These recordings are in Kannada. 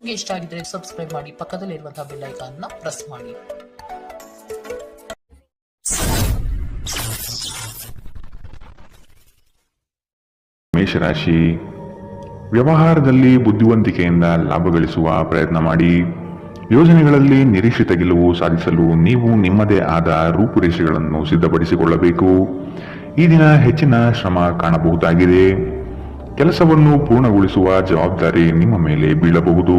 ನಿಮಗೆ ಇಷ್ಟ ಆಗಿದ್ರೆ ಸಬ್ಸ್ಕ್ರೈಬ್ ಮಾಡಿ, ಪಕ್ಕದಲ್ಲಿರುವಂತಹ ಬೆಲ್ ಐಕಾನ್ ನ ಪ್ರೆಸ್ ಮಾಡಿ. ಮೇಷರಾಶಿ, ವ್ಯವಹಾರದಲ್ಲಿ ಬುದ್ಧಿವಂತಿಕೆಯಿಂದ ಲಾಭ ಗಳಿಸುವ ಪ್ರಯತ್ನ ಮಾಡಿ. ಯೋಜನೆಗಳಲ್ಲಿ ನಿರೀಕ್ಷಿತ ಗೆಲುವು ಸಾಧಿಸಲು ನೀವು ನಿಮ್ಮದೇ ಆದ ರೂಪುರೇಷೆಗಳನ್ನು ಸಿದ್ಧಪಡಿಸಿಕೊಳ್ಳಬೇಕು. ಈ ದಿನ ಹೆಚ್ಚಿನ ಶ್ರಮ ಕಾಣಬಹುದಾಗಿದೆ. ಕೆಲಸವನ್ನು ಪೂರ್ಣಗೊಳಿಸುವ ಜವಾಬ್ದಾರಿ ನಿಮ್ಮ ಮೇಲೆ ಬೀಳಬಹುದು.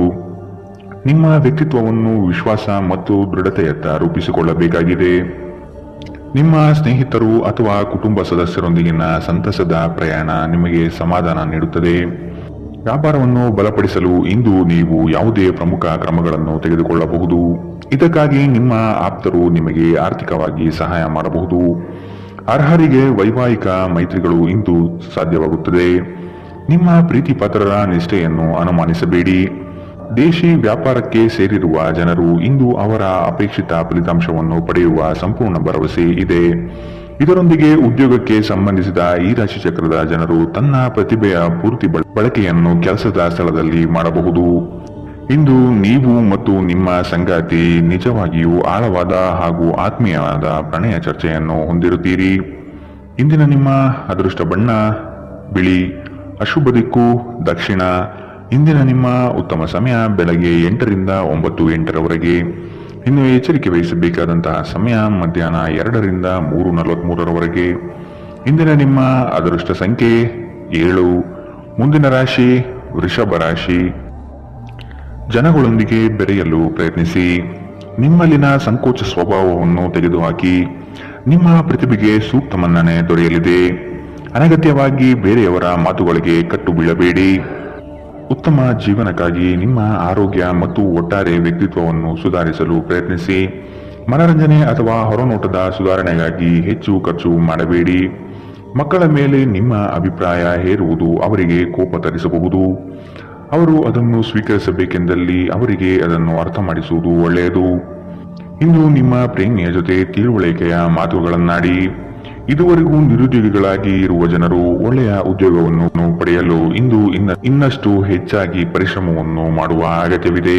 ನಿಮ್ಮ ವ್ಯಕ್ತಿತ್ವವನ್ನು ವಿಶ್ವಾಸ ಮತ್ತು ದೃಢತೆಯತ್ತ ರೂಪಿಸಿಕೊಳ್ಳಬೇಕಾಗಿದೆ. ನಿಮ್ಮ ಸ್ನೇಹಿತರು ಅಥವಾ ಕುಟುಂಬ ಸದಸ್ಯರೊಂದಿಗಿನ ಸಂತಸದ ಪ್ರಯಾಣ ನಿಮಗೆ ಸಮಾಧಾನ ನೀಡುತ್ತದೆ. ವ್ಯಾಪಾರವನ್ನು ಬಲಪಡಿಸಲು ಇಂದು ನೀವು ಯಾವುದೇ ಪ್ರಮುಖ ಕ್ರಮಗಳನ್ನು ತೆಗೆದುಕೊಳ್ಳಬಹುದು. ಇದಕ್ಕಾಗಿ ನಿಮ್ಮ ಆಪ್ತರು ನಿಮಗೆ ಆರ್ಥಿಕವಾಗಿ ಸಹಾಯ ಮಾಡಬಹುದು. ಅರ್ಹರಿಗೆ ವೈವಾಹಿಕ ಮೈತ್ರಿಗಳು ಇಂದು ಸಾಧ್ಯವಾಗುತ್ತದೆ. ನಿಮ್ಮ ಪ್ರೀತಿ ಪಾತ್ರರ ನಿಷ್ಠೆಯನ್ನು ಅನುಮಾನಿಸಬೇಡಿ. ದೇಶಿ ವ್ಯಾಪಾರಕ್ಕೆ ಸೇರಿರುವ ಜನರು ಇಂದು ಅವರ ಅಪೇಕ್ಷಿತ ಫಲಿತಾಂಶವನ್ನು ಪಡೆಯುವ ಸಂಪೂರ್ಣ ಭರವಸೆ ಇದೆ. ಇದರೊಂದಿಗೆ ಉದ್ಯೋಗಕ್ಕೆ ಸಂಬಂಧಿಸಿದ ಈ ರಾಶಿ ಚಕ್ರದ ಜನರು ತನ್ನ ಪ್ರತಿಭೆಯ ಪೂರ್ತಿ ಬಳಕೆಯನ್ನು ಕೆಲಸದ ಸ್ಥಳದಲ್ಲಿ ಮಾಡಬಹುದು. ಇಂದು ನೀವು ಮತ್ತು ನಿಮ್ಮ ಸಂಗಾತಿ ನಿಜವಾಗಿಯೂ ಆಳವಾದ ಹಾಗೂ ಆತ್ಮೀಯವಾದ ಪ್ರಣಯ ಚರ್ಚೆಯನ್ನು ಹೊಂದಿರುತ್ತೀರಿ. ಇಂದಿನ ನಿಮ್ಮ ಅದೃಷ್ಟ ಬಣ್ಣ ಬಿಳಿ, ಅಶುಭ ದಿಕ್ಕು ದಕ್ಷಿಣ. ಇಂದಿನ ನಿಮ್ಮ ಉತ್ತಮ ಸಮಯ ಬೆಳಗ್ಗೆ 8 ರಿಂದ 9 ಇನ್ನು ಎಚ್ಚರಿಕೆ ವಹಿಸಬೇಕಾದಂತಹ ಸಮಯ ಮಧ್ಯಾಹ್ನ 2 ರಿಂದ 3:43 ಇಂದಿನ ನಿಮ್ಮ ಅದೃಷ್ಟ ಸಂಖ್ಯೆ 7. ಮುಂದಿನ ರಾಶಿ ವೃಷಭ ರಾಶಿ. ಜನಗಳೊಂದಿಗೆ ಬೆರೆಯಲು ಪ್ರಯತ್ನಿಸಿ. ನಿಮ್ಮಲ್ಲಿನ ಸಂಕೋಚ ಸ್ವಭಾವವನ್ನು ತೆಗೆದುಹಾಕಿ. ನಿಮ್ಮ ಪ್ರತಿಭೆಗೆ ಸೂಕ್ತ ಮನ್ನಣೆ ದೊರೆಯಲಿದೆ. ಅನಗತ್ಯವಾಗಿ ಬೇರೆಯವರ ಮಾತುಗಳಿಗೆ ಕಟ್ಟು ಬೀಳಬೇಡಿ. ಉತ್ತಮ ಜೀವನಕ್ಕಾಗಿ ನಿಮ್ಮ ಆರೋಗ್ಯ ಮತ್ತು ಒಟ್ಟಾರೆ ವ್ಯಕ್ತಿತ್ವವನ್ನು ಸುಧಾರಿಸಲು ಪ್ರಯತ್ನಿಸಿ. ಮನರಂಜನೆ ಅಥವಾ ಹೊರನೋಟದ ಸುಧಾರಣೆಗಾಗಿ ಹೆಚ್ಚು ಖರ್ಚು ಮಾಡಬೇಡಿ. ಮಕ್ಕಳ ಮೇಲೆ ನಿಮ್ಮ ಅಭಿಪ್ರಾಯ ಹೇರುವುದು ಅವರಿಗೆ ಕೋಪ ತರಿಸಬಹುದು. ಅವರು ಅದನ್ನು ಸ್ವೀಕರಿಸಬೇಕೆಂದಲ್ಲಿ ಅವರಿಗೆ ಅದನ್ನು ಅರ್ಥ ಮಾಡಿಸುವುದು ಒಳ್ಳೆಯದು. ಇಂದು ನಿಮ್ಮ ಪ್ರೇಮಿಯ ಜೊತೆ ತಿಳುವಳಿಕೆಯ ಮಾತುಗಳನ್ನಾಡಿ. ಇದುವರೆಗೂ ನಿರುದ್ಯೋಗಿಗಳಾಗಿ ಇರುವ ಜನರು ಒಳ್ಳೆಯ ಉದ್ಯೋಗವನ್ನು ಪಡೆಯಲು ಇಂದು ಇನ್ನಷ್ಟು ಹೆಚ್ಚಾಗಿ ಪರಿಶ್ರಮವನ್ನು ಮಾಡುವ ಅಗತ್ಯವಿದೆ.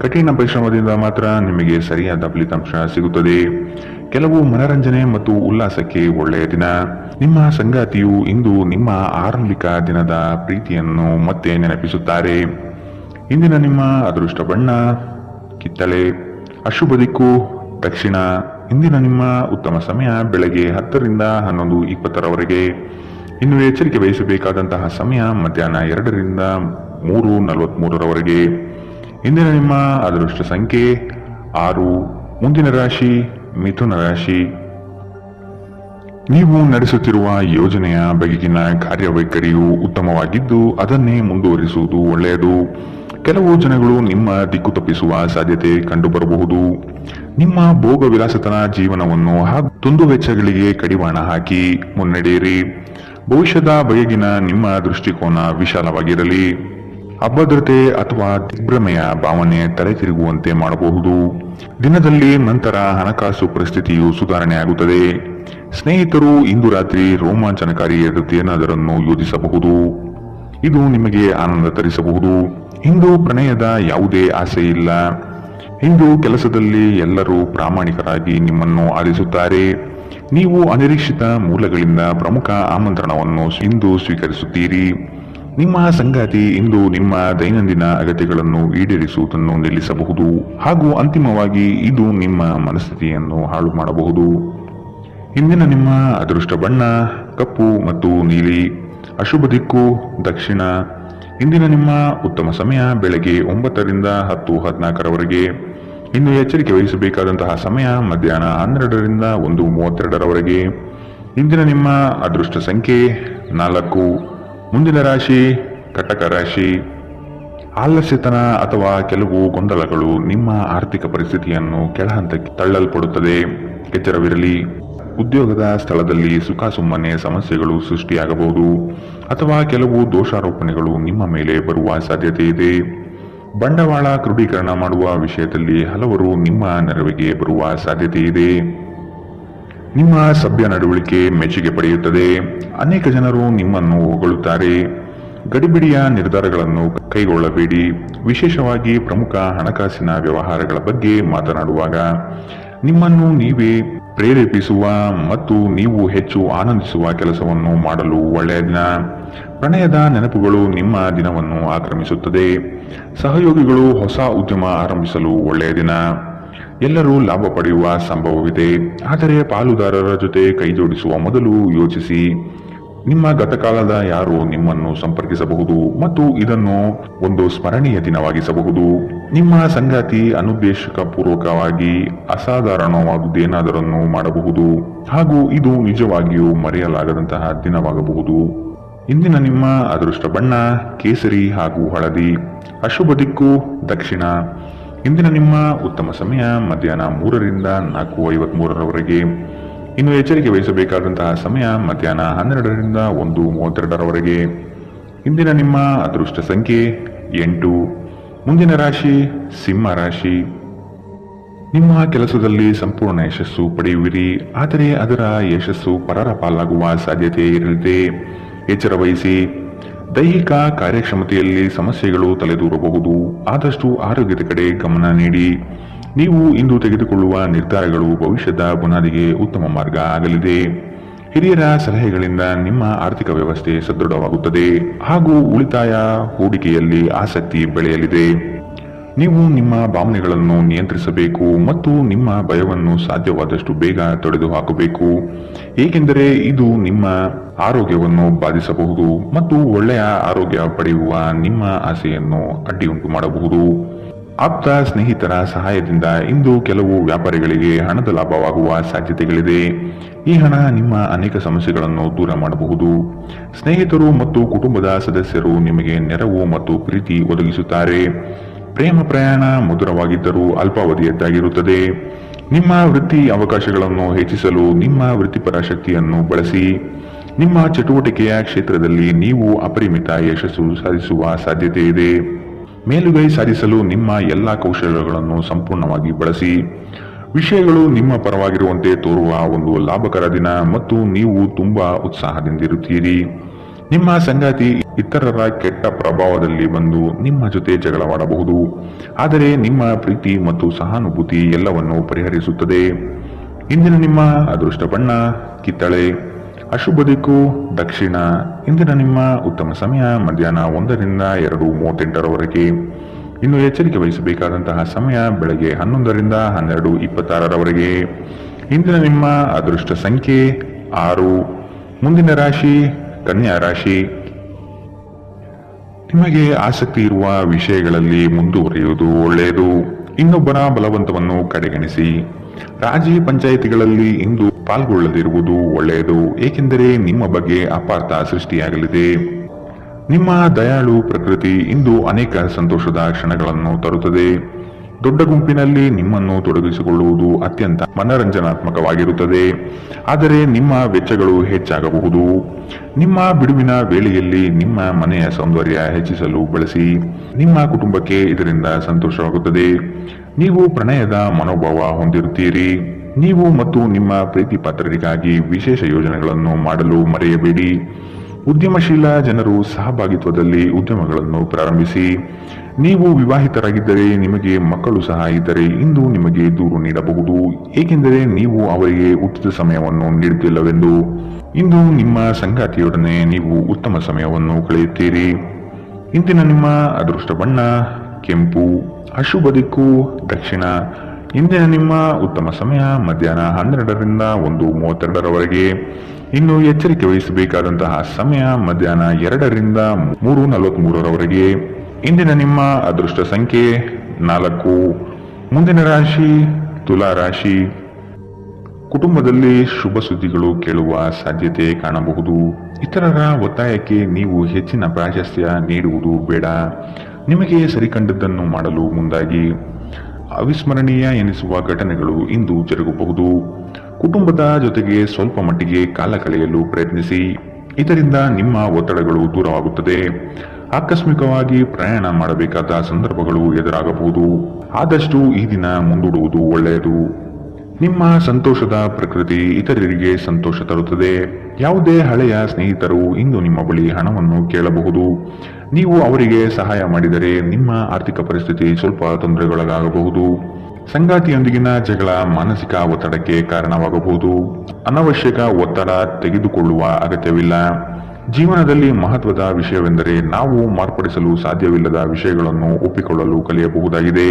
ಕಠಿಣ ಪರಿಶ್ರಮದಿಂದ ಮಾತ್ರ ನಿಮಗೆ ಸರಿಯಾದ ಫಲಿತಾಂಶ ಸಿಗುತ್ತದೆ. ಕೆಲವು ಮನರಂಜನೆ ಮತ್ತು ಉಲ್ಲಾಸಕ್ಕೆ ಒಳ್ಳೆಯ ದಿನ. ನಿಮ್ಮ ಸಂಗಾತಿಯು ಇಂದು ನಿಮ್ಮ ಆರಂಭಿಕ ದಿನದ ಪ್ರೀತಿಯನ್ನು ಮತ್ತೆ ನೆನಪಿಸುತ್ತಾರೆ. ಇಂದಿನ ನಿಮ್ಮ ಅದೃಷ್ಟ ಬಣ್ಣ ಕಿತ್ತಳೆ, ಅಶುಭ ದಿಕ್ಕು ದಕ್ಷಿಣ. ಇಂದಿನ ನಿಮ್ಮ ಉತ್ತಮ ಸಮಯ ಬೆಳಗ್ಗೆ 10 ರಿಂದ 11:20 ಇನ್ನು ಎಚ್ಚರಿಕೆ ವಹಿಸಬೇಕಾದಂತಹ ಸಮಯ ಮಧ್ಯಾಹ್ನ 2 ರಿಂದ 3:43 ಇಂದಿನ ನಿಮ್ಮ ಅದೃಷ್ಟ ಸಂಖ್ಯೆ 6. ಮುಂದಿನ ರಾಶಿ ಮಿಥುನ ರಾಶಿ. ನೀವು ನಡೆಸುತ್ತಿರುವ ಯೋಜನೆಯ ಬಗೆಗಿನ ಕಾರ್ಯವೈಖರಿಯು ಉತ್ತಮವಾಗಿದ್ದು ಅದನ್ನೇ ಮುಂದುವರಿಸುವುದು ಒಳ್ಳೆಯದು. ಕೆಲವು ಜನಗಳು ನಿಮ್ಮ ದಿಕ್ಕು ತಪ್ಪಿಸುವ ಸಾಧ್ಯತೆ ಕಂಡುಬರಬಹುದು. ನಿಮ್ಮ ಭೋಗ ವಿಲಾಸತನ ಜೀವನವನ್ನು ಹಾಗೂ ದುಂದುವೆಚ್ಚಗಳಿಗೆ ಕಡಿವಾಣ ಹಾಕಿ ಮುನ್ನಡೆಯಿರಿ. ಭವಿಷ್ಯದ ಬಗೆಗಿನ ನಿಮ್ಮ ದೃಷ್ಟಿಕೋನ ವಿಶಾಲವಾಗಿರಲಿ. ಅಭದ್ರತೆ ಅಥವಾ ದಿಗ್ಭ್ರಮೆಯ ಭಾವನೆ ತಲೆ ತಿರುಗುವಂತೆ ಮಾಡಬಹುದು. ದಿನದಲ್ಲಿ ನಂತರ ಹಣಕಾಸು ಪರಿಸ್ಥಿತಿಯು ಸುಧಾರಣೆಯಾಗುತ್ತದೆ. ಸ್ನೇಹಿತರು ಇಂದು ರಾತ್ರಿ ರೋಮಾಂಚನಕಾರಿ ಏನಾದರನ್ನು ಯೋಜಿಸಬಹುದು. ಇದು ನಿಮಗೆ ಆನಂದ ತರಿಸಬಹುದು. ಇಂದು ಪ್ರಣಯದ ಯಾವುದೇ ಆಸೆ ಇಲ್ಲ. ಇಂದು ಕೆಲಸದಲ್ಲಿ ಎಲ್ಲರೂ ಪ್ರಾಮಾಣಿಕರಾಗಿ ನಿಮ್ಮನ್ನು ಆಲಿಸುತ್ತಾರೆ. ನೀವು ಅನಿರೀಕ್ಷಿತ ಮೂಲಗಳಿಂದ ಪ್ರಮುಖ ಆಮಂತ್ರಣವನ್ನು ಇಂದು ಸ್ವೀಕರಿಸುತ್ತೀರಿ. ನಿಮ್ಮ ಸಂಗಾತಿ ಇಂದು ನಿಮ್ಮ ದೈನಂದಿನ ಅಗತ್ಯಗಳನ್ನು ಈಡೇರಿಸುವುದನ್ನು ನಿಲ್ಲಿಸಬಹುದು ಹಾಗೂ ಅಂತಿಮವಾಗಿ ಇದು ನಿಮ್ಮ ಮನಸ್ಥಿತಿಯನ್ನು ಹಾಳು ಮಾಡಬಹುದು. ಇಂದಿನ ನಿಮ್ಮ ಅದೃಷ್ಟ ಬಣ್ಣ ಕಪ್ಪು ಮತ್ತು ನೀಲಿ, ಅಶುಭ ದಿಕ್ಕು ದಕ್ಷಿಣ. ಇಂದಿನ ನಿಮ್ಮ ಉತ್ತಮ ಸಮಯ ಬೆಳಗ್ಗೆ 9 ರಿಂದ 10:14 ಇನ್ನು ಎಚ್ಚರಿಕೆ ವಹಿಸಬೇಕಾದಂತಹ ಸಮಯ ಮಧ್ಯಾಹ್ನ 12 ರಿಂದ 1:32 ಇಂದಿನ ನಿಮ್ಮ ಅದೃಷ್ಟ ಸಂಖ್ಯೆ 4. ಮುಂದಿನ ರಾಶಿ ಕಟಕ ರಾಶಿ. ಆಲಸ್ಯತನ ಅಥವಾ ಕೆಲವು ಗೊಂದಲಗಳು ನಿಮ್ಮ ಆರ್ಥಿಕ ಪರಿಸ್ಥಿತಿಯನ್ನು ಕೆಳಹಂತಕ್ಕೆ ತಳ್ಳಲ್ಪಡುತ್ತದೆ. ಎಚ್ಚರವಿರಲಿ. ಉದ್ಯೋಗದ ಸ್ಥಳದಲ್ಲಿ ಸುಖಾಸುಮ್ಮನೆ ಸಮಸ್ಯೆಗಳು ಸೃಷ್ಟಿಯಾಗಬಹುದು ಅಥವಾ ಕೆಲವು ದೋಷಾರೋಪಣೆಗಳು ನಿಮ್ಮ ಮೇಲೆ ಬರುವ ಸಾಧ್ಯತೆ ಇದೆ. ಬಂಡವಾಳ ಕ್ರೋಢೀಕರಣ ಮಾಡುವ ವಿಷಯದಲ್ಲಿ ಹಲವರು ನಿಮ್ಮ ನೆರವಿಗೆ ಬರುವ ಸಾಧ್ಯತೆ ಇದೆ. ನಿಮ್ಮ ಸಭ್ಯ ನಡವಳಿಕೆ ಮೆಚ್ಚುಗೆ ಪಡೆಯುತ್ತದೆ. ಅನೇಕ ಜನರು ನಿಮ್ಮನ್ನು ಹೊಗಳುತ್ತಾರೆ. ಗಡಿಬಿಡಿಯ ನಿರ್ಧಾರಗಳನ್ನು ಕೈಗೊಳ್ಳಬೇಡಿ. ವಿಶೇಷವಾಗಿ ಪ್ರಮುಖ ಹಣಕಾಸಿನ ವ್ಯವಹಾರಗಳ ಬಗ್ಗೆ ಮಾತನಾಡುವಾಗ ನಿಮ್ಮನ್ನು ನೀವೇ ಪ್ರೇರೇಪಿಸುವ ಮತ್ತು ನೀವು ಹೆಚ್ಚು ಆನಂದಿಸುವ ಕೆಲಸವನ್ನು ಮಾಡಲು ಒಳ್ಳೆಯ ದಿನ. ಪ್ರಣಯದ ನೆನಪುಗಳು ನಿಮ್ಮ ದಿನವನ್ನು ಆಕ್ರಮಿಸುತ್ತದೆ. ಸಹಯೋಗಿಗಳು ಹೊಸ ಉದ್ಯಮ ಆರಂಭಿಸಲು ಒಳ್ಳೆಯ ದಿನ. ಎಲ್ಲರೂ ಲಾಭ ಪಡೆಯುವ ಸಂಭವವಿದೆ, ಆದರೆ ಪಾಲುದಾರರ ಜೊತೆ ಕೈಜೋಡಿಸುವ ಮೊದಲು ಯೋಚಿಸಿ. ನಿಮ್ಮ ಗತಕಾಲದ ಯಾರು ನಿಮ್ಮನ್ನು ಸಂಪರ್ಕಿಸಬಹುದು ಮತ್ತು ಇದನ್ನು ಒಂದು ಸ್ಮರಣೀಯ ದಿನವಾಗಿಸಬಹುದು. ನಿಮ್ಮ ಸಂಗಾತಿ ಅನುದ್ದೇಶಕ ಪೂರ್ವಕವಾಗಿ ಅಸಾಧಾರಣವಾದುದೇನಾದರನ್ನು ಮಾಡಬಹುದು ಹಾಗೂ ಇದು ನಿಜವಾಗಿಯೂ ಮರೆಯಲಾಗದಂತಹ ದಿನವಾಗಬಹುದು. ಇಂದಿನ ನಿಮ್ಮ ಅದೃಷ್ಟ ಬಣ್ಣ ಕೇಸರಿ ಹಾಗೂ ಹಳದಿ. ಅಶುಭ ದಿಕ್ಕು ದಕ್ಷಿಣ. ಇಂದಿನ ನಿಮ್ಮ ಉತ್ತಮ ಸಮಯ ಮಧ್ಯಾಹ್ನ 3ರಿಂದ 4:53ರವರೆಗೆ. ಇನ್ನು ಎಚ್ಚರಿಕೆ ವಹಿಸಬೇಕಾದಂತಹ ಸಮಯ ಮಧ್ಯಾಹ್ನ 12ರಿಂದ 1:32ರವರೆಗೆ. ಇಂದಿನ ನಿಮ್ಮ ಅದೃಷ್ಟ ಸಂಖ್ಯೆ 8. ಮುಂದಿನ ರಾಶಿ ಸಿಂಹ ರಾಶಿ. ನಿಮ್ಮ ಕೆಲಸದಲ್ಲಿ ಸಂಪೂರ್ಣ ಯಶಸ್ಸು ಪಡೆಯುವಿರಿ, ಆದರೆ ಅದರ ಯಶಸ್ಸು ಪರರ ಪಾಲಾಗುವ ಸಾಧ್ಯತೆ ಇರಲಿದೆ. ಎಚ್ಚರ ವಹಿಸಿ. ದೈಹಿಕ ಕಾರ್ಯಕ್ಷಮತೆಯಲ್ಲಿ ಸಮಸ್ಯೆಗಳು ತಲೆದೂರಬಹುದು. ಆದಷ್ಟು ಆರೋಗ್ಯದ ಕಡೆ ಗಮನ ನೀಡಿ. ನೀವು ಇಂದು ತೆಗೆದುಕೊಳ್ಳುವ ನಿರ್ಧಾರಗಳು ಭವಿಷ್ಯದ ಬುನಾದಿಗೆ ಉತ್ತಮ ಮಾರ್ಗ ಆಗಲಿದೆ. ಹಿರಿಯರ ಸಲಹೆಗಳಿಂದ ನಿಮ್ಮ ಆರ್ಥಿಕ ವ್ಯವಸ್ಥೆ ಸದೃಢವಾಗುತ್ತದೆ ಹಾಗೂ ಉಳಿತಾಯ ಹೂಡಿಕೆಯಲ್ಲಿ ಆಸಕ್ತಿ ಬೆಳೆಯಲಿದೆ. ನೀವು ನಿಮ್ಮ ಭಾವನೆಗಳನ್ನು ನಿಯಂತ್ರಿಸಬೇಕು ಮತ್ತು ನಿಮ್ಮ ಭಯವನ್ನು ಸಾಧ್ಯವಾದಷ್ಟು ಬೇಗ ತೊಡೆದುಹಾಕಬೇಕು, ಏಕೆಂದರೆ ಇದು ನಿಮ್ಮ ಆರೋಗ್ಯವನ್ನು ಬಾಧಿಸಬಹುದು ಮತ್ತು ಒಳ್ಳೆಯ ಆರೋಗ್ಯ ಪಡೆಯುವ ನಿಮ್ಮ ಆಸೆಯನ್ನು ಅಡ್ಡಿಯುಂಟು ಮಾಡಬಹುದು. ಆಪ್ತ ಸ್ನೇಹಿತರ ಸಹಾಯದಿಂದ ಇಂದು ಕೆಲವು ವ್ಯಾಪಾರಿಗಳಿಗೆ ಹಣದ ಲಾಭವಾಗುವ ಸಾಧ್ಯತೆಗಳಿದೆ. ಈ ಹಣ ನಿಮ್ಮ ಅನೇಕ ಸಮಸ್ಯೆಗಳನ್ನು ದೂರ ಮಾಡಬಹುದು. ಸ್ನೇಹಿತರು ಮತ್ತು ಕುಟುಂಬದ ಸದಸ್ಯರು ನಿಮಗೆ ನೆರವು ಮತ್ತು ಪ್ರೀತಿ ಒದಗಿಸುತ್ತಾರೆ. ಪ್ರೇಮ ಪ್ರಯಾಣ ಮಧುರವಾಗಿದ್ದರೂ ಅಲ್ಪಾವಧಿಯದ್ದಾಗಿರುತ್ತದೆ. ನಿಮ್ಮ ವೃತ್ತಿ ಅವಕಾಶಗಳನ್ನು ಹೆಚ್ಚಿಸಲು ನಿಮ್ಮ ವೃತ್ತಿಪರ ಶಕ್ತಿಯನ್ನು ಬಳಸಿ. ನಿಮ್ಮ ಚಟುವಟಿಕೆಯ ಕ್ಷೇತ್ರದಲ್ಲಿ ನೀವು ಅಪರಿಮಿತ ಯಶಸ್ಸು ಸಾಧಿಸುವ ಸಾಧ್ಯತೆ ಇದೆ. ಮೇಲುಗೈ ಸಾಧಿಸಲು ನಿಮ್ಮ ಎಲ್ಲ ಕೌಶಲ್ಯಗಳನ್ನು ಸಂಪೂರ್ಣವಾಗಿ ಬಳಸಿ. ವಿಷಯಗಳು ನಿಮ್ಮ ಪರವಾಗಿರುವಂತೆ ತೋರುವ ಒಂದು ಲಾಭಕರ ದಿನ ಮತ್ತು ನೀವು ತುಂಬಾ ಉತ್ಸಾಹದಿಂದಿರುತ್ತೀರಿ. ನಿಮ್ಮ ಸಂಗಾತಿ ಇತರರ ಕೆಟ್ಟ ಪ್ರಭಾವದಲ್ಲಿ ಬಂದು ನಿಮ್ಮ ಜೊತೆ ಜಗಳವಾಡಬಹುದು, ಆದರೆ ನಿಮ್ಮ ಪ್ರೀತಿ ಮತ್ತು ಸಹಾನುಭೂತಿ ಎಲ್ಲವನ್ನು ಪರಿಹರಿಸುತ್ತದೆ. ಇಂದಿನ ನಿಮ್ಮ ಅದೃಷ್ಟ ಬಣ್ಣ ಕಿತ್ತಳೆ. ಅಶುಭ ದಿಕ್ಕು ದಕ್ಷಿಣ. ಇಂದಿನ ನಿಮ್ಮ ಉತ್ತಮ ಸಮಯ ಮಧ್ಯಾಹ್ನ 1ರಿಂದ 2:38ರವರೆಗೆ. ಇನ್ನು ಎಚ್ಚರಿಕೆ ವಹಿಸಬೇಕಾದಂತಹ ಸಮಯ ಬೆಳಗ್ಗೆ 11ರಿಂದ 12:26ರವರೆಗೆ. ಇಂದಿನ ನಿಮ್ಮ ಅದೃಷ್ಟ ಸಂಖ್ಯೆ 6. ಮುಂದಿನ ರಾಶಿ ಕನ್ಯಾ ರಾಶಿ. ನಿಮಗೆ ಆಸಕ್ತಿ ಇರುವ ವಿಷಯಗಳಲ್ಲಿ ಮುಂದುವರಿಯುವುದು ಒಳ್ಳೆಯದು. ಇನ್ನೊಬ್ಬರ ಬಲವಂತವನ್ನು ಕಡೆಗಣಿಸಿ. ರಾಜಿ ಪಂಚಾಯಿತಿಗಳಲ್ಲಿ ಇಂದು ಪಾಲ್ಗೊಳ್ಳದಿರುವುದು ಒಳ್ಳೆಯದು, ಏಕೆಂದರೆ ನಿಮ್ಮ ಬಗ್ಗೆ ಅಪಾರ್ಥ ಸೃಷ್ಟಿಯಾಗಲಿದೆ. ನಿಮ್ಮ ದಯಾಳು ಪ್ರಕೃತಿ ಇಂದು ಅನೇಕ ಸಂತೋಷದ ಕ್ಷಣಗಳನ್ನು ತರುತ್ತದೆ. ದೊಡ್ಡ ಗುಂಪಿನಲ್ಲಿ ನಿಮ್ಮನ್ನು ತೊಡಗಿಸಿಕೊಳ್ಳುವುದು ಅತ್ಯಂತ ಮನರಂಜನಾತ್ಮಕವಾಗಿರುತ್ತದೆ, ಆದರೆ ನಿಮ್ಮ ವೆಚ್ಚಗಳು ಹೆಚ್ಚಾಗಬಹುದು. ನಿಮ್ಮ ಬಿಡುವಿನ ವೇಳೆಯಲ್ಲಿ ನಿಮ್ಮ ಮನೆಯ ಸೌಂದರ್ಯ ಹೆಚ್ಚಿಸಲು ಬಳಸಿ. ನಿಮ್ಮ ಕುಟುಂಬಕ್ಕೆ ಇದರಿಂದ ಸಂತೋಷವಾಗುತ್ತದೆ. ನೀವು ಪ್ರಣಯದ ಮನೋಭಾವ ಹೊಂದಿರುತ್ತೀರಿ. ನೀವು ಮತ್ತು ನಿಮ್ಮ ಪ್ರೀತಿ ಪಾತ್ರರಿಗಾಗಿ ವಿಶೇಷ ಯೋಜನೆಗಳನ್ನು ಮಾಡಲು ಮರೆಯಬೇಡಿ. ಉದ್ಯಮಶೀಲ ಜನರು ಸಹಭಾಗಿತ್ವದಲ್ಲಿ ಉದ್ಯಮಗಳನ್ನು ಪ್ರಾರಂಭಿಸಿ. ನೀವು ವಿವಾಹಿತರಾಗಿದ್ದರೆ ನಿಮಗೆ ಮಕ್ಕಳು ಸಹ ಇದ್ದರೆ ಇಂದು ನಿಮಗೆ ದೂರು ನೀಡಬಹುದು, ಏಕೆಂದರೆ ನೀವು ಅವರಿಗೆ ಉಚಿತ ಸಮಯವನ್ನು ನೀಡುತ್ತಿಲ್ಲವೆಂದು. ಇಂದು ನಿಮ್ಮ ಸಂಗಾತಿಯೊಡನೆ ನೀವು ಉತ್ತಮ ಸಮಯವನ್ನು ಕಳೆಯುತ್ತೀರಿ. ಇಂದಿನ ನಿಮ್ಮ ಅದೃಷ್ಟ ಬಣ್ಣ ಕೆಂಪು. ಅಶುಭ ದಿಕ್ಕು ದಕ್ಷಿಣ. ಇಂದಿನ ನಿಮ್ಮ ಉತ್ತಮ ಸಮಯ ಮಧ್ಯಾಹ್ನ 12ರಿಂದ 1:32ರವರೆಗೆ. ಇನ್ನು ಎಚ್ಚರಿಕೆ ವಹಿಸಬೇಕಾದಂತಹ ಸಮಯ ಮಧ್ಯಾಹ್ನ 2ರಿಂದ 3:43ರವರೆಗೆ. ಇಂದಿನ ನಿಮ್ಮ ಅದೃಷ್ಟ ಸಂಖ್ಯೆ 4. ಮುಂದಿನ ರಾಶಿ ತುಲಾ ರಾಶಿ. ಕುಟುಂಬದಲ್ಲಿ ಶುಭ ಸುದ್ದಿಗಳು ಕೇಳುವ ಸಾಧ್ಯತೆ ಕಾಣಬಹುದು. ಇತರರ ಒತ್ತಾಯಕ್ಕೆ ನೀವು ಹೆಚ್ಚಿನ ಪ್ರಾಶಸ್ತ್ಯ ನೀಡುವುದು ಬೇಡ. ನಿಮಗೆ ಸರಿಕಂಡದ್ದನ್ನು ಮಾಡಲು ಮುಂದಾಗಿ. ಅವಿಸ್ಮರಣೀಯ ಎನಿಸುವ ಘಟನೆಗಳು ಇಂದು ಜರುಗಬಹುದು. ಕುಟುಂಬದ ಜೊತೆಗೆ ಸ್ವಲ್ಪ ಮಟ್ಟಿಗೆ ಕಾಲ ಕಳೆಯಲು ಪ್ರಯತ್ನಿಸಿ. ಇದರಿಂದ ನಿಮ್ಮ ಒತ್ತಡಗಳು ದೂರವಾಗುತ್ತದೆ. ಆಕಸ್ಮಿಕವಾಗಿ ಪ್ರಯಾಣ ಮಾಡಬೇಕಾದ ಸಂದರ್ಭಗಳು ಎದುರಾಗಬಹುದು. ಆದಷ್ಟು ಈ ದಿನ ಮುಂದೂಡುವುದು ಒಳ್ಳೆಯದು. ನಿಮ್ಮ ಸಂತೋಷದ ಪ್ರಕೃತಿ ಇತರರಿಗೆ ಸಂತೋಷ ತರುತ್ತದೆ. ಯಾವುದೇ ಹಳೆಯ ಸ್ನೇಹಿತರು ಇಂದು ನಿಮ್ಮ ಬಳಿ ಹಣವನ್ನು ಕೇಳಬಹುದು. ನೀವು ಅವರಿಗೆ ಸಹಾಯ ಮಾಡಿದರೆ ನಿಮ್ಮ ಆರ್ಥಿಕ ಪರಿಸ್ಥಿತಿ ಸ್ವಲ್ಪ ತೊಂದರೆಗೊಳಗಾಗಬಹುದು. ಸಂಗಾತಿಯೊಂದಿಗಿನ ಜಗಳ ಮಾನಸಿಕ ಒತ್ತಡಕ್ಕೆ ಕಾರಣವಾಗಬಹುದು. ಅನವಶ್ಯಕ ಒತ್ತಡ ತೆಗೆದುಕೊಳ್ಳುವ ಅಗತ್ಯವಿಲ್ಲ. ಜೀವನದಲ್ಲಿ ಮಹತ್ವದ ವಿಷಯವೆಂದರೆ ನಾವು ಮಾರ್ಪಡಿಸಲು ಸಾಧ್ಯವಿಲ್ಲದ ವಿಷಯಗಳನ್ನು ಒಪ್ಪಿಕೊಳ್ಳಲು ಕಲಿಯಬಹುದಾಗಿದೆ.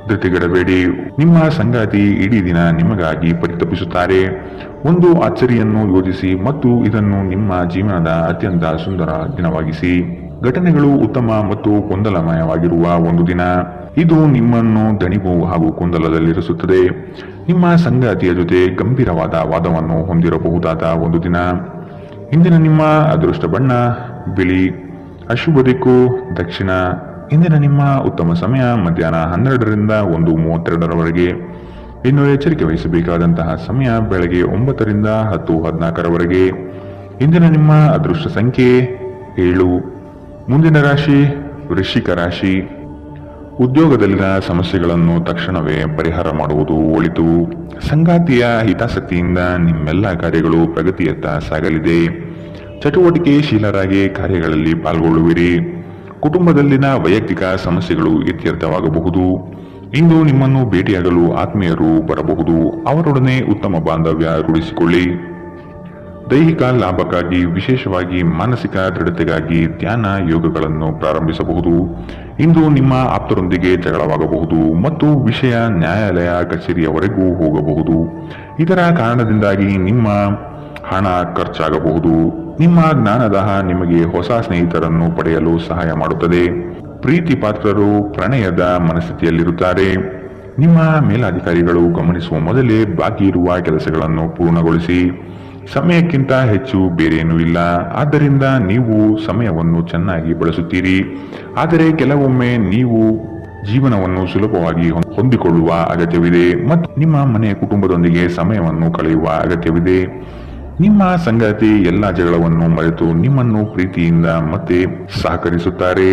ಧೃತಿಗೆಡಬೇಡಿ. ನಿಮ್ಮ ಸಂಗಾತಿ ಇಡೀ ದಿನ ನಿಮಗಾಗಿ ಪರಿತಪಿಸುತ್ತಾರೆ. ಒಂದು ಅಚ್ಚರಿಯನ್ನು ಯೋಜಿಸಿ ಮತ್ತು ಇದನ್ನು ನಿಮ್ಮ ಜೀವನದ ಅತ್ಯಂತ ಸುಂದರ ದಿನವಾಗಿಸಿ. ಘಟನೆಗಳು ಉತ್ತಮ ಮತ್ತು ಗೊಂದಲಮಯವಾಗಿರುವ ಒಂದು ದಿನ. ಇದು ನಿಮ್ಮನ್ನು ದಣಿವು ಹಾಗೂ ಗೊಂದಲದಲ್ಲಿರಿಸುತ್ತದೆ. ನಿಮ್ಮ ಸಂಗಾತಿಯ ಜೊತೆ ಗಂಭೀರವಾದ ವಾದವನ್ನು ಹೊಂದಿರಬಹುದಾದ ಒಂದು ದಿನ. ಇಂದಿನ ನಿಮ್ಮ ಅದೃಷ್ಟ ಬಣ್ಣ ಬಿಳಿ. ಅಶುಭ ದಿಕ್ಕು ದಕ್ಷಿಣ. ಇಂದಿನ ನಿಮ್ಮ ಉತ್ತಮ ಸಮಯ ಮಧ್ಯಾಹ್ನ 12ರಿಂದ 1:32ರವರೆಗೆ. ಇನ್ನು ಎಚ್ಚರಿಕೆ ವಹಿಸಬೇಕಾದಂತಹ ಸಮಯ ಬೆಳಗ್ಗೆ 9ರಿಂದ 10:14ರವರೆಗೆ. ಇಂದಿನ ನಿಮ್ಮ ಅದೃಷ್ಟ ಸಂಖ್ಯೆ 7. ಮುಂದಿನ ರಾಶಿ ವೃಶ್ಚಿಕ ರಾಶಿ. ಉದ್ಯೋಗದಲ್ಲಿನ ಸಮಸ್ಯೆಗಳನ್ನು ತಕ್ಷಣವೇ ಪರಿಹಾರ ಮಾಡುವುದು ಒಳಿತು. ಸಂಗಾತಿಯ ಹಿತಾಸಕ್ತಿಯಿಂದ ನಿಮ್ಮೆಲ್ಲ ಕಾರ್ಯಗಳು ಪ್ರಗತಿಯತ್ತ ಸಾಗಲಿದೆ. ಚಟುವಟಿಕೆಶೀಲರಾಗಿ ಕಾರ್ಯಗಳಲ್ಲಿ ಪಾಲ್ಗೊಳ್ಳುವಿರಿ. ಕುಟುಂಬದಲ್ಲಿನ ವೈಯಕ್ತಿಕ ಸಮಸ್ಯೆಗಳು ಇತ್ಯರ್ಥವಾಗಬಹುದು. ಇಂದು ನಿಮ್ಮನ್ನು ಭೇಟಿಯಾಗಲು ಆತ್ಮೀಯರು ಬರಬಹುದು. ಅವರೊಡನೆ ಉತ್ತಮ ಬಾಂಧವ್ಯ ರೂಢಿಸಿಕೊಳ್ಳಿ. ದೈಹಿಕ ಲಾಭಕ್ಕಾಗಿ ವಿಶೇಷವಾಗಿ ಮಾನಸಿಕ ದೃಢತೆಗಾಗಿ ಧ್ಯಾನ ಯೋಗಗಳನ್ನು ಪ್ರಾರಂಭಿಸಬಹುದು. ಇಂದು ನಿಮ್ಮ ಆಪ್ತರೊಂದಿಗೆ ಜಗಳವಾಗಬಹುದು ಮತ್ತು ವಿಷಯ ನ್ಯಾಯಾಲಯ ಕಚೇರಿಯವರೆಗೂ ಹೋಗಬಹುದು. ಇದರ ಕಾರಣದಿಂದಾಗಿ ನಿಮ್ಮ ಹಣ ಖರ್ಚಾಗಬಹುದು. ನಿಮ್ಮ ಜ್ಞಾನದಾಹ ನಿಮಗೆ ಹೊಸ ಸ್ನೇಹಿತರನ್ನು ಪಡೆಯಲು ಸಹಾಯ ಮಾಡುತ್ತದೆ. ಪ್ರೀತಿ ಪಾತ್ರರು ಪ್ರಣಯದ ಮನಸ್ಥಿತಿಯಲ್ಲಿರುತ್ತಾರೆ. ನಿಮ್ಮ ಮೇಲಾಧಿಕಾರಿಗಳು ಗಮನಿಸುವ ಮೊದಲೇ ಬಾಕಿ ಇರುವ ಕೆಲಸಗಳನ್ನು ಪೂರ್ಣಗೊಳಿಸಿ. ಸಮಯಕ್ಕಿಂತ ಹೆಚ್ಚು ಬೇರೇನೂ ಇಲ್ಲ. ಆದ್ದರಿಂದ ನೀವು ಸಮಯವನ್ನು ಚೆನ್ನಾಗಿ ಬಳಸುತ್ತೀರಿ. ಆದರೆ ಕೆಲವೊಮ್ಮೆ ನೀವು ಜೀವನವನ್ನು ಸುಲಭವಾಗಿ ಹೊಂದಿಕೊಳ್ಳುವ ಅಗತ್ಯವಿದೆ ಮತ್ತು ನಿಮ್ಮ ಮನೆ ಕುಟುಂಬದೊಂದಿಗೆ ಸಮಯವನ್ನು ಕಳೆಯುವ ಅಗತ್ಯವಿದೆ. ನಿಮ್ಮ ಸಂಗಾತಿ ಎಲ್ಲ ಜಗಳವನ್ನು ಮರೆತು ನಿಮ್ಮನ್ನು ಪ್ರೀತಿಯಿಂದ ಮತ್ತೆ ಸಹಕರಿಸುತ್ತಾರೆ.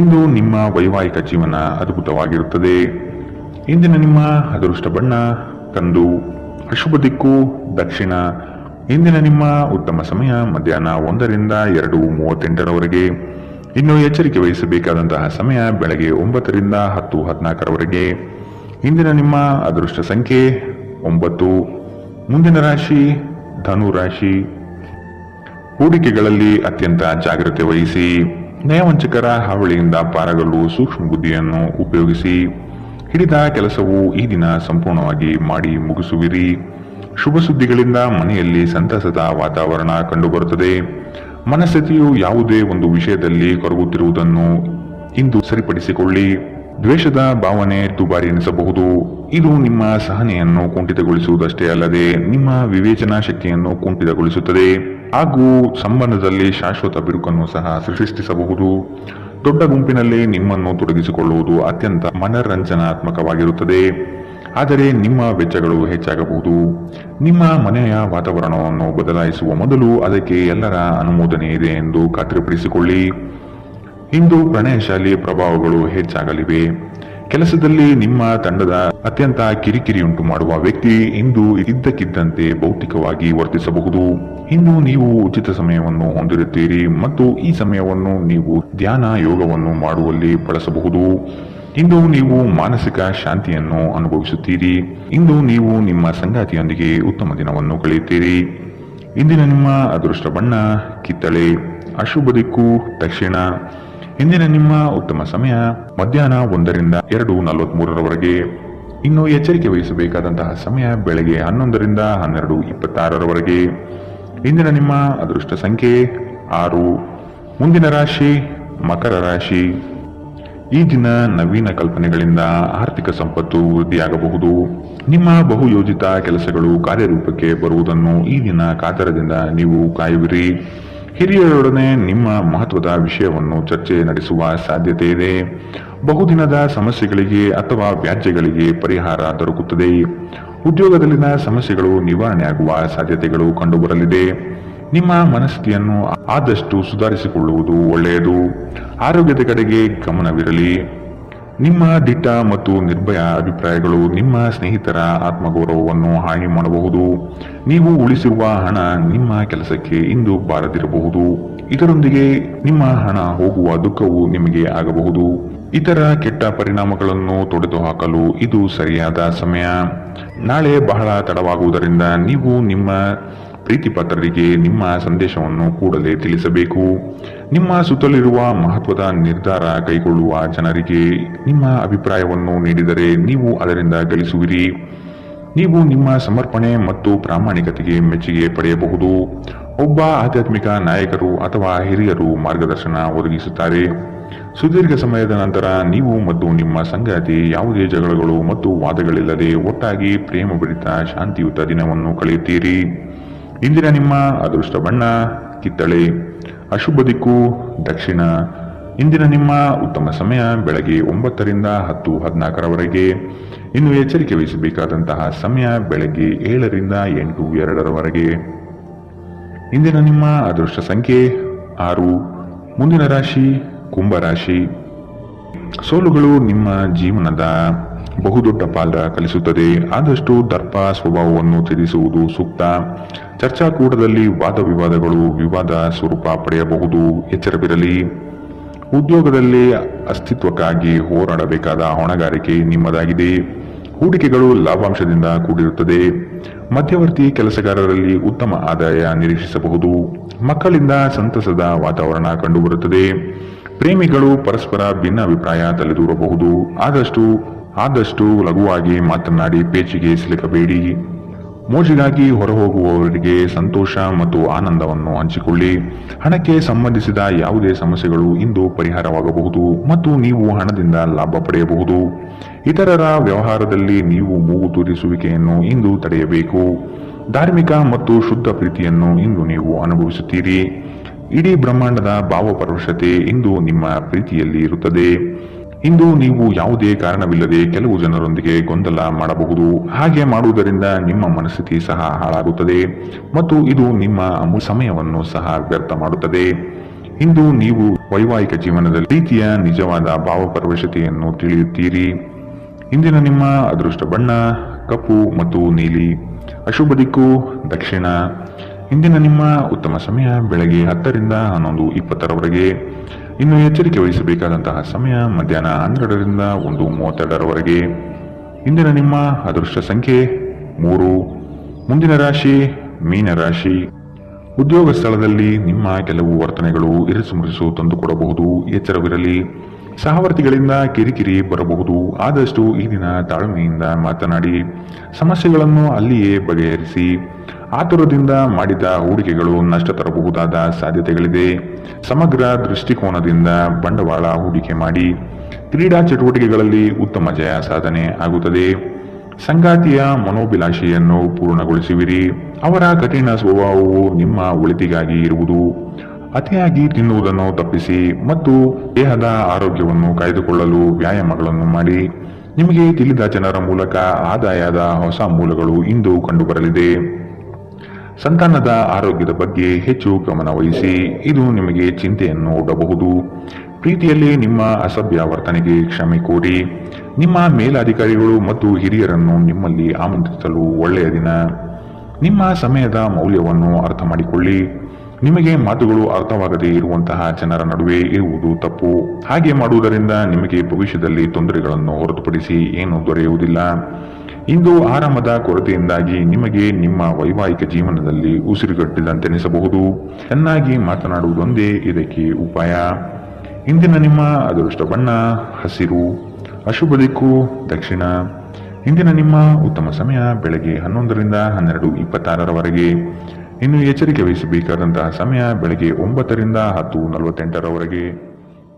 ಇಂದು ನಿಮ್ಮ ವೈವಾಹಿಕ ಜೀವನ ಅದ್ಭುತವಾಗಿರುತ್ತದೆ. ಇಂದಿನ ನಿಮ್ಮ ಅದೃಷ್ಟ ಬಣ್ಣ ಕಂದು. ಅಶುಭ ದಿಕ್ಕು ದಕ್ಷಿಣ. ಇಂದಿನ ನಿಮ್ಮ ಉತ್ತಮ ಸಮಯ ಮಧ್ಯಾಹ್ನ 1ರಿಂದ 2:38ರವರೆಗೆ. ಇನ್ನು ಎಚ್ಚರಿಕೆ ವಹಿಸಬೇಕಾದಂತಹ ಸಮಯ ಬೆಳಗ್ಗೆ 9ರಿಂದ 10:14ರವರೆಗೆ. ಇಂದಿನ ನಿಮ್ಮ ಅದೃಷ್ಟ ಸಂಖ್ಯೆ 9. ಮುಂದಿನ ರಾಶಿ ಧನು ರಾಶಿ. ಹೂಡಿಕೆಗಳಲ್ಲಿ ಅತ್ಯಂತ ಜಾಗ್ರತೆ ವಹಿಸಿ. ನಯವಂಚಕರ ಹಾವಳಿಯಿಂದ ಪಾರಾಗಲು ಸೂಕ್ಷ್ಮ ಬುದ್ಧಿಯನ್ನು ಉಪಯೋಗಿಸಿ. ಹಿಡಿದ ಕೆಲಸವು ಈ ದಿನ ಸಂಪೂರ್ಣವಾಗಿ ಮಾಡಿ ಮುಗಿಸುವಿರಿ. ಶುಭ ಸುದ್ದಿಗಳಿಂದ ಮನೆಯಲ್ಲಿ ಸಂತಸದ ವಾತಾವರಣ ಕಂಡುಬರುತ್ತದೆ. ಮನಸ್ಥಿತಿಯು ಯಾವುದೇ ಒಂದು ವಿಷಯದಲ್ಲಿ ಕೊರಗುತ್ತಿರುವುದನ್ನು ಇಂದು ಸರಿಪಡಿಸಿಕೊಳ್ಳಿ. ದ್ವೇಷದ ಭಾವನೆ ದುಬಾರಿ ಎನಿಸಬಹುದು. ಇದು ನಿಮ್ಮ ಸಹನೆಯನ್ನು ಕುಂಠಿತಗೊಳಿಸುವುದಷ್ಟೇ ಅಲ್ಲದೆ ನಿಮ್ಮ ವಿವೇಚನಾ ಶಕ್ತಿಯನ್ನು ಕುಂಠಿತಗೊಳಿಸುತ್ತದೆ ಹಾಗೂ ಸಂಬಂಧದಲ್ಲಿ ಶಾಶ್ವತ ಬಿರುಕನ್ನು ಸಹ ಸೃಷ್ಟಿಸಬಹುದು. ದೊಡ್ಡ ಗುಂಪಿನಲ್ಲಿ ನಿಮ್ಮನ್ನು ತೊಡಗಿಸಿಕೊಳ್ಳುವುದು ಅತ್ಯಂತ ಮನರಂಜನಾತ್ಮಕವಾಗಿರುತ್ತದೆ. ಆದರೆ ನಿಮ್ಮ ವೆಚ್ಚಗಳು ಹೆಚ್ಚಾಗಬಹುದು. ನಿಮ್ಮ ಮನೆಯ ವಾತಾವರಣವನ್ನು ಬದಲಾಯಿಸುವ ಮೊದಲು ಅದಕ್ಕೆ ಎಲ್ಲರ ಅನುಮೋದನೆ ಇದೆ ಎಂದು ಖಾತ್ರಿಪಡಿಸಿಕೊಳ್ಳಿ. ಇಂದು ಪ್ರಣಯಶಾಲಿ ಪ್ರಭಾವಗಳು ಹೆಚ್ಚಾಗಲಿವೆ. ಕೆಲಸದಲ್ಲಿ ನಿಮ್ಮ ತಂಡದ ಅತ್ಯಂತ ಕಿರಿಕಿರಿಯುಂಟು ಮಾಡುವ ವ್ಯಕ್ತಿ ಇಂದು ಇದ್ದಕ್ಕಿದ್ದಂತೆ ಭೌತಿಕವಾಗಿ ವರ್ತಿಸಬಹುದು. ಇಂದು ನೀವು ಉಚಿತ ಸಮಯವನ್ನು ಹೊಂದಿರುತ್ತೀರಿ ಮತ್ತು ಈ ಸಮಯವನ್ನು ನೀವು ಧ್ಯಾನ ಯೋಗವನ್ನು ಮಾಡುವಲ್ಲಿ ಬಳಸಬಹುದು. ಇಂದು ನೀವು ಮಾನಸಿಕ ಶಾಂತಿಯನ್ನು ಅನುಭವಿಸುತ್ತೀರಿ. ಇಂದು ನೀವು ನಿಮ್ಮ ಸಂಗಾತಿಯೊಂದಿಗೆ ಉತ್ತಮ ದಿನವನ್ನು ಕಳೆಯುತ್ತೀರಿ. ಇಂದಿನ ನಿಮ್ಮ ಅದೃಷ್ಟ ಬಣ್ಣ ಕಿತ್ತಳೆ. ಅಶುಭ ದಿಕ್ಕು ದಕ್ಷಿಣ. ಇಂದಿನ ನಿಮ್ಮ ಉತ್ತಮ ಸಮಯ ಮಧ್ಯಾಹ್ನ 1ರಿಂದ 2:43ರವರೆಗೆ. ಇನ್ನು ಎಚ್ಚರಿಕೆ ವಹಿಸಬೇಕಾದಂತಹ ಸಮಯ ಬೆಳಗ್ಗೆ 11ರಿಂದ 12:26ರವರೆಗೆ. ಇಂದಿನ ನಿಮ್ಮ ಅದೃಷ್ಟ ಸಂಖ್ಯೆ 6. ಮುಂದಿನ ರಾಶಿ ಮಕರ ರಾಶಿ. ಈ ದಿನ ನವೀನ ಕಲ್ಪನೆಗಳಿಂದ ಆರ್ಥಿಕ ಸಂಪತ್ತು ವೃದ್ಧಿಯಾಗಬಹುದು. ನಿಮ್ಮ ಬಹುಯೋಜಿತ ಕೆಲಸಗಳು ಕಾರ್ಯರೂಪಕ್ಕೆ ಬರುವುದನ್ನು ಈ ದಿನ ಕಾತರದಿಂದ ನೀವು ಕಾಯುವಿರಿ. ಹಿರಿಯರೊಡನೆ ನಿಮ್ಮ ಮಹತ್ವದ ವಿಷಯವನ್ನು ಚರ್ಚೆ ನಡೆಸುವ ಸಾಧ್ಯತೆ ಇದೆ. ಬಹುದಿನದ ಸಮಸ್ಯೆಗಳಿಗೆ ಅಥವಾ ವ್ಯಾಜ್ಯಗಳಿಗೆ ಪರಿಹಾರ ದೊರಕುತ್ತದೆ. ಉದ್ಯೋಗದಲ್ಲಿನ ಸಮಸ್ಯೆಗಳು ನಿವಾರಣೆಯಾಗುವ ಸಾಧ್ಯತೆಗಳು ಕಂಡುಬರಲಿದೆ. ನಿಮ್ಮ ಮನಸ್ಥಿತಿಯನ್ನು ಆದಷ್ಟು ಸುಧಾರಿಸಿಕೊಳ್ಳುವುದು ಒಳ್ಳೆಯದು. ಆರೋಗ್ಯದ ಕಡೆಗೆ ಗಮನವಿರಲಿ. ನಿಮ್ಮ ದಿಟ್ಟ ಮತ್ತು ನಿರ್ಭಯ ಅಭಿಪ್ರಾಯಗಳು ನಿಮ್ಮ ಸ್ನೇಹಿತರ ಆತ್ಮಗೌರವವನ್ನು ಹಾನಿ ಮಾಡಬಹುದು. ನೀವು ಉಳಿಸಿರುವ ಹಣ ನಿಮ್ಮ ಕೆಲಸಕ್ಕೆ ಇಂದು ಬಾರದಿರಬಹುದು. ಇದರೊಂದಿಗೆ ನಿಮ್ಮ ಹಣ ಹೋಗುವ ದುಃಖವು ನಿಮಗೆ ಆಗಬಹುದು. ಇತರ ಕೆಟ್ಟ ಪರಿಣಾಮಗಳನ್ನು ತೊಡೆದುಹಾಕಲು ಇದು ಸರಿಯಾದ ಸಮಯ. ನಾಳೆ ಬಹಳ ತಡವಾಗುವುದರಿಂದ ನೀವು ನಿಮ್ಮ ಪ್ರೀತಿಪಾತ್ರರಿಗೆ ನಿಮ್ಮ ಸಂದೇಶವನ್ನು ಕೂಡಲೇ ತಿಳಿಸಬೇಕು. ನಿಮ್ಮ ಸುತ್ತಲಿರುವ ಮಹತ್ವದ ನಿರ್ಧಾರ ಕೈಗೊಳ್ಳುವ ಜನರಿಗೆ ನಿಮ್ಮ ಅಭಿಪ್ರಾಯವನ್ನು ನೀಡಿದರೆ ನೀವು ಅದರಿಂದ ಗಳಿಸುವಿರಿ. ನೀವು ನಿಮ್ಮ ಸಮರ್ಪಣೆ ಮತ್ತು ಪ್ರಾಮಾಣಿಕತೆಗೆ ಮೆಚ್ಚುಗೆ ಪಡೆಯಬಹುದು. ಒಬ್ಬ ಆಧ್ಯಾತ್ಮಿಕ ನಾಯಕರು ಅಥವಾ ಹಿರಿಯರು ಮಾರ್ಗದರ್ಶನ ಒದಗಿಸುತ್ತಾರೆ. ಸುದೀರ್ಘ ಸಮಯದ ನಂತರ ನೀವು ಮತ್ತು ನಿಮ್ಮ ಸಂಗಾತಿ ಯಾವುದೇ ಜಗಳಗಳು ಮತ್ತು ವಾದಗಳಿಲ್ಲದೆ ಒಟ್ಟಾಗಿ ಪ್ರೇಮಭರಿತ ಶಾಂತಿಯುತ ದಿನವನ್ನು ಕಳೆಯುತ್ತೀರಿ. ಇಂದಿನ ನಿಮ್ಮ ಅದೃಷ್ಟ ಬಣ್ಣ ಕಿತ್ತಳೆ. ಅಶುಭ ದಿಕ್ಕು ದಕ್ಷಿಣ. ಇಂದಿನ ನಿಮ್ಮ ಉತ್ತಮ ಸಮಯ ಬೆಳಗ್ಗೆ 9 ರಿಂದ 10:14 ಇನ್ನು ಎಚ್ಚರಿಕೆ ವಹಿಸಬೇಕಾದಂತಹ ಸಮಯ ಬೆಳಗ್ಗೆ 7 ರಿಂದ 8:02 ಇಂದಿನ ನಿಮ್ಮ ಅದೃಷ್ಟ ಸಂಖ್ಯೆ 6. ಮುಂದಿನ ರಾಶಿ ಕುಂಭರಾಶಿ. ಸೋಲುಗಳು ನಿಮ್ಮ ಜೀವನದ ಬಹುದೊಡ್ಡ ಪಾತ್ರ ಕಲಿಸುತ್ತದೆ. ಆದಷ್ಟು ದರ್ಪ ಸ್ವಭಾವವನ್ನು ತ್ಯಜಿಸುವುದು ಸೂಕ್ತ. ಚರ್ಚಾಕೂಟದಲ್ಲಿ ವಾದ ವಿವಾದಗಳು ವಿವಾದ ಸ್ವರೂಪ ಪಡೆಯಬಹುದು. ಎಚ್ಚರವಿರಲಿ. ಉದ್ಯೋಗದಲ್ಲಿ ಅಸ್ತಿತ್ವಕ್ಕಾಗಿ ಹೋರಾಡಬೇಕಾದ ಹೊಣೆಗಾರಿಕೆ ನಿಮ್ಮದಾಗಿದೆ. ಹೂಡಿಕೆಗಳು ಲಾಭಾಂಶದಿಂದ ಕೂಡಿರುತ್ತದೆ. ಮಧ್ಯವರ್ತಿ ಕೆಲಸಗಾರರಲ್ಲಿ ಉತ್ತಮ ಆದಾಯ ನಿರೀಕ್ಷಿಸಬಹುದು. ಮಕ್ಕಳಿಂದ ಸಂತಸದ ವಾತಾವರಣ ಕಂಡುಬರುತ್ತದೆ. ಪ್ರೇಮಿಗಳು ಪರಸ್ಪರ ಭಿನ್ನಾಭಿಪ್ರಾಯ ತಲೆದೂರಬಹುದು. ಆದಷ್ಟು ಲಘುವಾಗಿ ಮಾತನಾಡಿ ಪೇಚಿಗೆ ಸಿಲುಕಬೇಡಿ. ಮೋಜಿಗಾಗಿ ಹೊರಹೋಗುವವರಿಗೆ ಸಂತೋಷ ಮತ್ತು ಆನಂದವನ್ನು ಹಂಚಿಕೊಳ್ಳಿ. ಹಣಕ್ಕೆ ಸಂಬಂಧಿಸಿದ ಯಾವುದೇ ಸಮಸ್ಯೆಗಳು ಇಂದು ಪರಿಹಾರವಾಗಬಹುದು ಮತ್ತು ನೀವು ಹಣದಿಂದ ಲಾಭ ಪಡೆಯಬಹುದು. ಇತರರ ವ್ಯವಹಾರದಲ್ಲಿ ನೀವು ಮೂಗು ತೂರಿಸುವಿಕೆಯನ್ನು ಇಂದು ತಡೆಯಬೇಕು. ಧಾರ್ಮಿಕ ಮತ್ತು ಶುದ್ಧ ಪ್ರೀತಿಯನ್ನು ಇಂದು ನೀವು ಅನುಭವಿಸುತ್ತೀರಿ. ಇಡೀ ಬ್ರಹ್ಮಾಂಡದ ಭಾವಪರವಶತೆ ಇಂದು ನಿಮ್ಮ ಪ್ರೀತಿಯಲ್ಲಿ ಇರುತ್ತದೆ. ಇಂದು ನೀವು ಯಾವುದೇ ಕಾರಣವಿಲ್ಲದೆ ಕೆಲವು ಜನರೊಂದಿಗೆ ಗೊಂದಲ ಮಾಡಬಹುದು. ಹಾಗೆ ಮಾಡುವುದರಿಂದ ನಿಮ್ಮ ಮನಸ್ಥಿತಿ ಸಹ ಹಾಳಾಗುತ್ತದೆ ಮತ್ತು ಇದು ನಿಮ್ಮ ಸಮಯವನ್ನು ಸಹ ವ್ಯರ್ಥ ಮಾಡುತ್ತದೆ. ಇಂದು ನೀವು ವೈವಾಹಿಕ ಜೀವನದಲ್ಲಿ ಪ್ರೀತಿಯ ನಿಜವಾದ ಭಾವಪರವಶತೆಯನ್ನು ತಿಳಿಯುತ್ತೀರಿ. ಇಂದಿನ ನಿಮ್ಮ ಅದೃಷ್ಟ ಬಣ್ಣ ಕಪ್ಪು ಮತ್ತು ನೀಲಿ. ಅಶುಭ ದಿಕ್ಕು ದಕ್ಷಿಣ. ಇಂದಿನ ನಿಮ್ಮ ಉತ್ತಮ ಸಮಯ ಬೆಳಗ್ಗೆ 10 ರಿಂದ 11:20 ಇನ್ನು ಎಚ್ಚರಿಕೆ ವಹಿಸಬೇಕಾದಂತಹ ಸಮಯ ಮಧ್ಯಾಹ್ನ 12 ರಿಂದ 1:32 ಇಂದಿನ ನಿಮ್ಮ ಅದೃಷ್ಟ ಸಂಖ್ಯೆ 3. ಮುಂದಿನ ರಾಶಿ ಮೀನರಾಶಿ. ಉದ್ಯೋಗ ಸ್ಥಳದಲ್ಲಿ ನಿಮ್ಮ ಕೆಲವು ವರ್ತನೆಗಳು ಇರಿಸುಮುರಿಸು ತಂದುಕೊಡಬಹುದು. ಎಚ್ಚರವಿರಲಿ. ಸಹವರ್ತಿಗಳಿಂದ ಕಿರಿಕಿರಿ ಬರಬಹುದು. ಆದಷ್ಟು ಈ ದಿನ ತಾಳ್ಮೆಯಿಂದ ಮಾತನಾಡಿ ಸಮಸ್ಯೆಗಳನ್ನು ಅಲ್ಲಿಯೇ ಬಗೆಹರಿಸಿ. ಆತುರದಿಂದ ಮಾಡಿದ ಹೂಡಿಕೆಗಳು ನಷ್ಟ ತರಬಹುದಾದ ಸಾಧ್ಯತೆಗಳಿದೆ. ಸಮಗ್ರ ದೃಷ್ಟಿಕೋನದಿಂದ ಬಂಡವಾಳ ಹೂಡಿಕೆ ಮಾಡಿ. ಕ್ರೀಡಾ ಚಟುವಟಿಕೆಗಳಲ್ಲಿ ಉತ್ತಮ ಜಯ ಸಾಧನೆ ಆಗುತ್ತದೆ. ಸಂಗಾತಿಯ ಮನೋಭಿಲಾಷೆಯನ್ನು ಪೂರ್ಣಗೊಳಿಸುವಿರಿ. ಅವರ ಕಠಿಣ ಸ್ವಭಾವವು ನಿಮ್ಮ ಒಳಿತಿಗಾಗಿ ಇರುವುದು. ಅತಿಯಾಗಿ ತಿನ್ನುವುದನ್ನು ತಪ್ಪಿಸಿ ಮತ್ತು ದೇಹದ ಆರೋಗ್ಯವನ್ನು ಕಾಯ್ದುಕೊಳ್ಳಲು ವ್ಯಾಯಾಮಗಳನ್ನು ಮಾಡಿ. ನಿಮಗೆ ತಿಳಿದ ಜನರ ಮೂಲಕ ಆದಾಯದ ಹೊಸ ಮೂಲಗಳು ಇಂದು ಕಂಡುಬರಲಿದೆ. ಸಂತಾನದ ಆರೋಗ್ಯದ ಬಗ್ಗೆ ಹೆಚ್ಚು ಗಮನ ವಹಿಸಿ. ಇದು ನಿಮಗೆ ಚಿಂತೆಯನ್ನು ಒಡ್ಡಬಹುದು. ಪ್ರೀತಿಯಲ್ಲಿ ನಿಮ್ಮ ಅಸಭ್ಯ ವರ್ತನೆಗೆ ಕ್ಷಮೆ ಕೋರಿ. ನಿಮ್ಮ ಮೇಲಾಧಿಕಾರಿಗಳು ಮತ್ತು ಹಿರಿಯರನ್ನು ನಿಮ್ಮಲ್ಲಿ ಆಮಂತ್ರಿಸಲು ಒಳ್ಳೆಯ ದಿನ. ನಿಮ್ಮ ಸಮಯದ ಮೌಲ್ಯವನ್ನು ಅರ್ಥ ಮಾಡಿಕೊಳ್ಳಿ. ನಿಮಗೆ ಮಾತುಗಳು ಅರ್ಥವಾಗದೇ ಇರುವಂತಹ ಜನರ ನಡುವೆ ಇರುವುದು ತಪ್ಪು. ಹಾಗೆ ಮಾಡುವುದರಿಂದ ನಿಮಗೆ ಭವಿಷ್ಯದಲ್ಲಿ ತೊಂದರೆಗಳನ್ನು ಹೊರತುಪಡಿಸಿ ಏನೂ ದೊರೆಯುವುದಿಲ್ಲ. ಇಂದು ಆರಾಮದ ಕೊರತೆಯಿಂದಾಗಿ ನಿಮಗೆ ನಿಮ್ಮ ವೈವಾಹಿಕ ಜೀವನದಲ್ಲಿ ಉಸಿರುಗಟ್ಟಿದಂತೆನಿಸಬಹುದು. ಚೆನ್ನಾಗಿ ಮಾತನಾಡುವುದೊಂದೇ ಇದಕ್ಕೆ ಉಪಾಯ. ಇಂದಿನ ನಿಮ್ಮ ಅದೃಷ್ಟ ಬಣ್ಣ ಹಸಿರು. ಅಶುಭ ದಿಕ್ಕು ದಕ್ಷಿಣ. ಇಂದಿನ ನಿಮ್ಮ ಉತ್ತಮ ಸಮಯ ಬೆಳಗ್ಗೆ 11 ರಿಂದ 12:26 ಇನ್ನು ಎಚ್ಚರಿಕೆ ವಹಿಸಬೇಕಾದಂತಹ ಸಮಯ ಬೆಳಗ್ಗೆ 9 ರಿಂದ 10:48